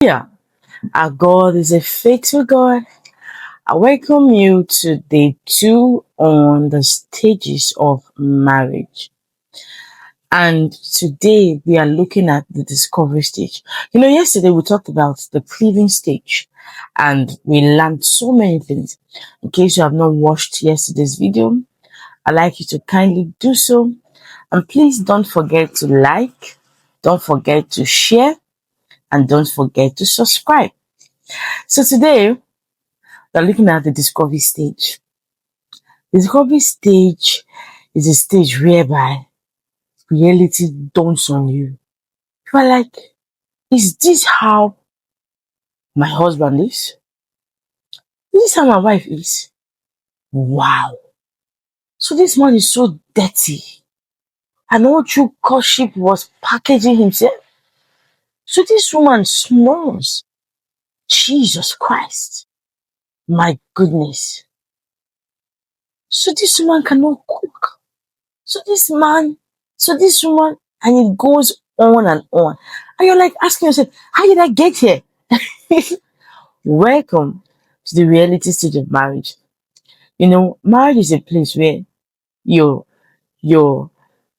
Yeah, our God is a faithful God. I welcome you to day two on the stages of marriage. And today we are looking at the discovery stage. Yesterday we talked about the cleaving stage and we learned so many things. In case you have not watched yesterday's video, I'd like you to kindly do so. And please don't forget to like, don't forget to share, and don't forget to subscribe. So today we're looking at the discovery stage. The discovery stage is a stage whereby reality dawns on you. You are like, is this how my husband is? Is this how my wife is? Wow. So this man is so dirty. And all through courtship was packaging himself. So this woman snores. Jesus Christ. My goodness. So this woman cannot cook. So this man, so this woman, and it goes on and on. And you're like asking yourself, how did I get here? Welcome to the reality stage of marriage. Marriage is a place where your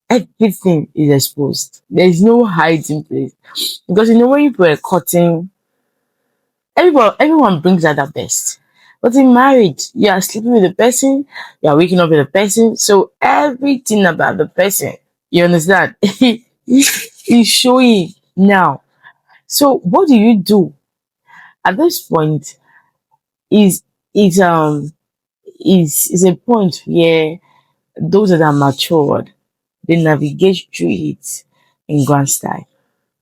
everything is exposed. There is no hiding place. Because when you were cutting, everyone brings out their best. But in marriage, you are sleeping with the person, you are waking up with the person, so everything about the person, you understand, is showing now. So what do you do at this point? Is is um is a point where those that are matured, they navigate through it in grand style.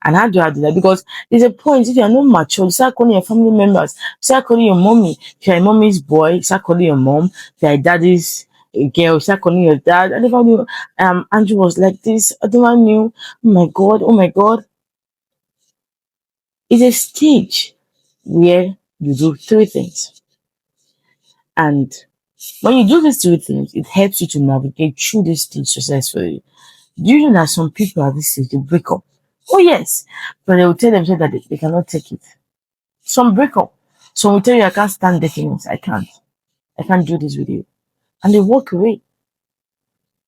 And how do I do that? Because there's a point, if you're not mature, you start calling your family members, you start calling your mommy. If you're a mommy's boy, you start calling your mom. If you're a daddy's girl, you start calling your dad. I never knew Andrew was like this. I never knew. Oh my God, oh my God. It's a stage where you do three things. And when you do these three things, it helps you to navigate through this stage successfully. Do you know that some people at this stage, they break up? Oh yes, but they will tell themselves that they cannot take it. Some break up. Some will tell you, I can't stand dating. I can't. I can't do this with you. And they walk away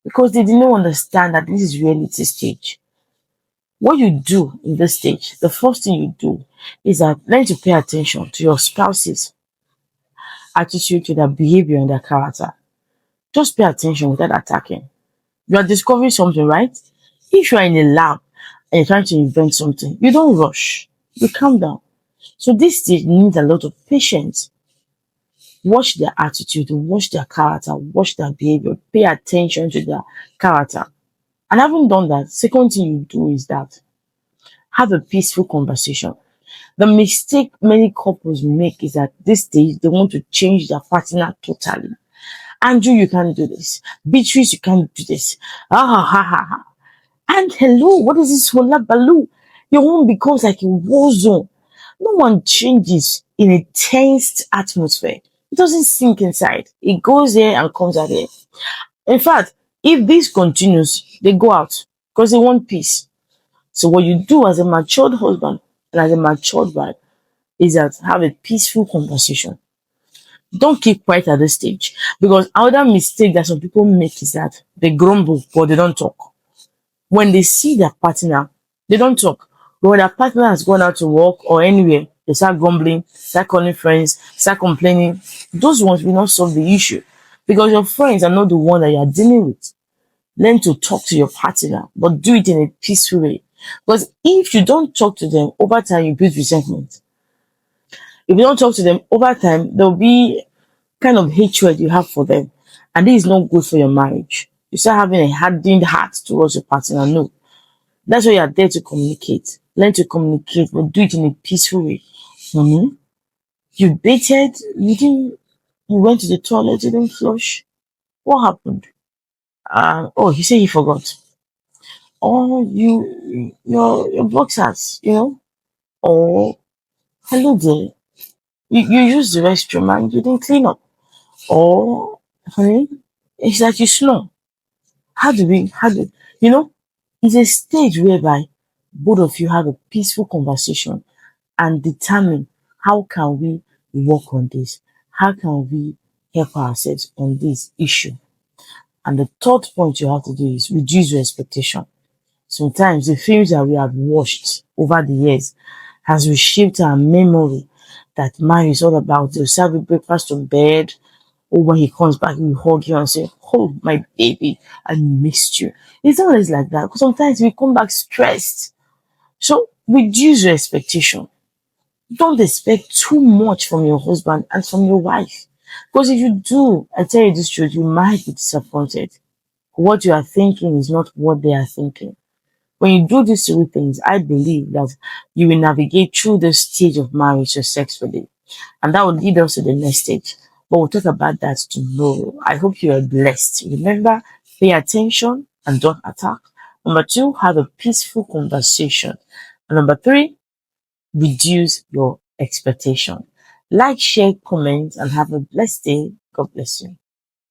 because they did not understand that this is reality stage. What you do in this stage, the first thing you do is that learn to pay attention to your spouse's attitude, to their behavior and their character. Just pay attention without attacking. You are discovering something, right? If you are in a lab and you're trying to invent something, you don't rush. You calm down. So this stage needs a lot of patience. Watch their attitude, watch their character, watch their behavior, pay attention to their character. And having done that, second thing you do is that have a peaceful conversation. The mistake many couples make is that this stage they want to change their partner totally. Andrew, you can't do this. Beatrice, you can't do this. Ah ha ha ha ha. And hello, what is this hola baloo? Your home becomes like a war zone. No one changes in a tensed atmosphere. It doesn't sink inside. It goes there and comes out there. In fact, if this continues, they go out because they want peace. So what you do as a matured husband and as a matured wife is that have a peaceful conversation. Don't keep quiet at this stage because another mistake that some people make is that they grumble but they don't talk. When they see their partner, they don't talk. But when their partner has gone out to work or anywhere, they start grumbling, start calling friends, start complaining. Those ones will not solve the issue because your friends are not the one that you are dealing with. Learn to talk to your partner, but do it in a peaceful way. Because if you don't talk to them, over time you build resentment. If you don't talk to them over time, there'll be kind of hatred you have for them. And this is not good for your marriage. You start having a hardened heart towards your partner. No. That's why you are there to communicate. Learn to communicate, but do it in a peaceful way. You baited, you went to the toilet, you didn't flush. What happened? Oh, he said he forgot. Or your boxers, Or, hello there. You used the restroom and you didn't clean up. Or, honey, it's like you snore. You know, it's a stage whereby both of you have a peaceful conversation and determine how can we work on this? How can we help ourselves on this issue? And the third point you have to do is reduce your expectation. Sometimes the films that we have watched over the years has reshaped our memory that marriage is all about they'll serve you breakfast on bed, or when he comes back, he will hug you and say, "Oh, my baby, I missed you." It's not always like that, because sometimes we come back stressed. So reduce your expectation. Don't expect too much from your husband and from your wife. Because if you do, I tell you this truth, you might be disappointed. What you are thinking is not what they are thinking. When you do these three things, I believe that you will navigate through the stage of marriage successfully. And that will lead us to the next stage. But we'll talk about that tomorrow. I hope you are blessed. Remember, pay attention and don't attack. Number two, have a peaceful conversation. And number three, reduce your expectation. Like, share, comment, and have a blessed day. God bless you.